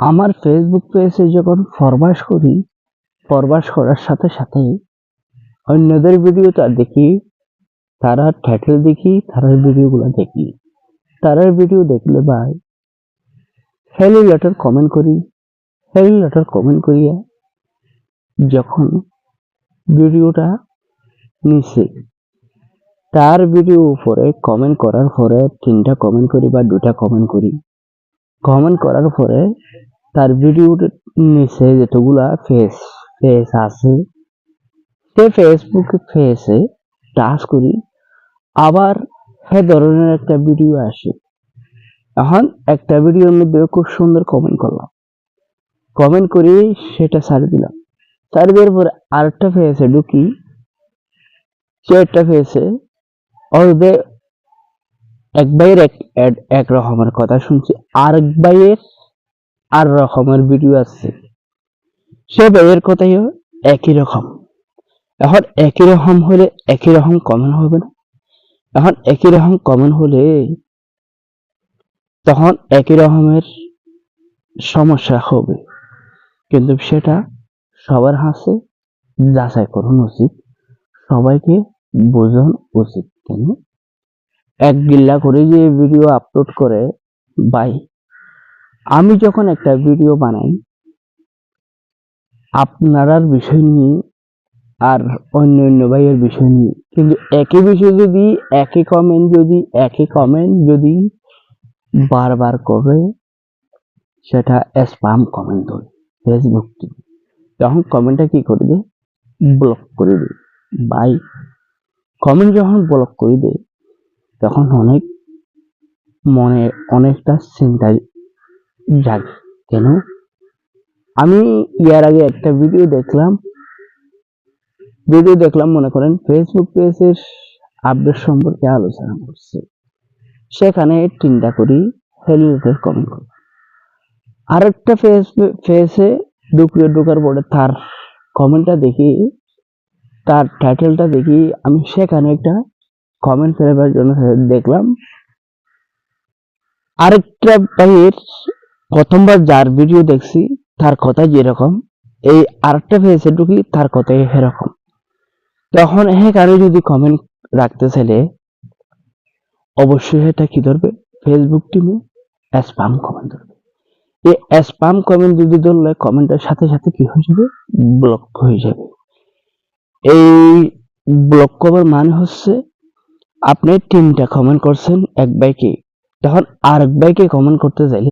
আমার ফেসবুক পেজে যখন ফরওয়ার্ড করার সাথে সাথে অন্যদের ভিডিওটা দেখি, তারা টাইটেল দেখি, তারার ভিডিওগুলো দেখি। তারার ভিডিও দেখলে ভাই হেলি লেটার কমেন্ট করিয়া যখন ভিডিওটা নিছে, তার ভিডিও উপরে কমেন্ট করার পরে 3টা কমেন্ট করি বা 2টা কমেন্ট করি। কমেন্ট করার পরে তার ভিডিওর নিচে যতগুলা ফেস আছে, সে ফেসবুকে ফেসে টাচ করি, আবার সে ধরনের একটা ভিডিও আসে। এখন একটা ভিডিওর মধ্যে খুব সুন্দর কমেন্ট করলাম, কমেন্ট করি সেটা ছাড় দিলাম। ছাড় দেওয়ার পরে আরেকটা ফেসে ঢুকি, সে একটা ফেসে ওদের এক ভাইয়ের এক রকমের কথা শুনছি, আরেক ভাইয়ের আর রকমের ভিডিও আছে। সে ভাইয়ের কথাই একই রকম। এখন একই রকম হলে একই রকম কমেন্ট হবে না? এখন একই রকম কমেন্ট হলে তখন একই রকমের সমস্যা হবে, কিন্তু সেটা সবার হাতে যাচাই করুন উচিত, সবাইকে বোঝান উচিত। কেন এক গিল্লা করে যে ভিডিও আপলোড করে, ভাই আমি যখন একটা ভিডিও বানাই আপনার বিষয় নিয়ে আর অন্য ভাইয়ের বিষয় নিয়ে, কিন্তু একই বিষয় যদি একই কমেন্ট যদি বারবার করে, সেটা স্প্যাম কমেন্ট ধরে ফেসবুক থেকে, তখন কমেন্টটা কি করে দেয়? ব্লক করে দেয়। ভাই কমেন্ট যখন ব্লক করে দেয় তখন মনে অনেকটা চিন্তা জাগে। কেন আমি ইয়ার আগে একটা ভিডিও দেখলাম মনে করেন ফেসবুক পেজের আপডেট সম্পর্কে আলোচনা করছে, সেখানে 3টা করি হেলিটের কমেন্ট করি। আরেকটা ফেসে ঢোকার পরে তার কমেন্টটা দেখি, তার টাইটেলটা দেখি, আমি সেখানে একটা কমেন্ট ফেলার জন্য দেখলাম আরেকটা ভাইয়ের প্রথমবার যার ভিডিও দেখছি তার কথা যেরকম, এই আরেকটা ফেসে ঢুকি তার কথাই সেরকম। তখন এখানে যদি কমেন্ট রাখতে চাইলে অবশ্যই এটা কি ধরবে? ফেসবুক টিমে স্প্যাম কমেন্ট ধরবে। এই স্প্যাম কমেন্ট যদি ধরলে কমেন্টের সাথে সাথে কি হয়ে যাবে? ব্লক হয়ে যাবে। এই ব্লক করার মানে হচ্ছে আপনি 3টা কমেন্ট করছেন এক ভাইকে, তখন আরেক ভাইকে কমেন্ট করতে চাইলে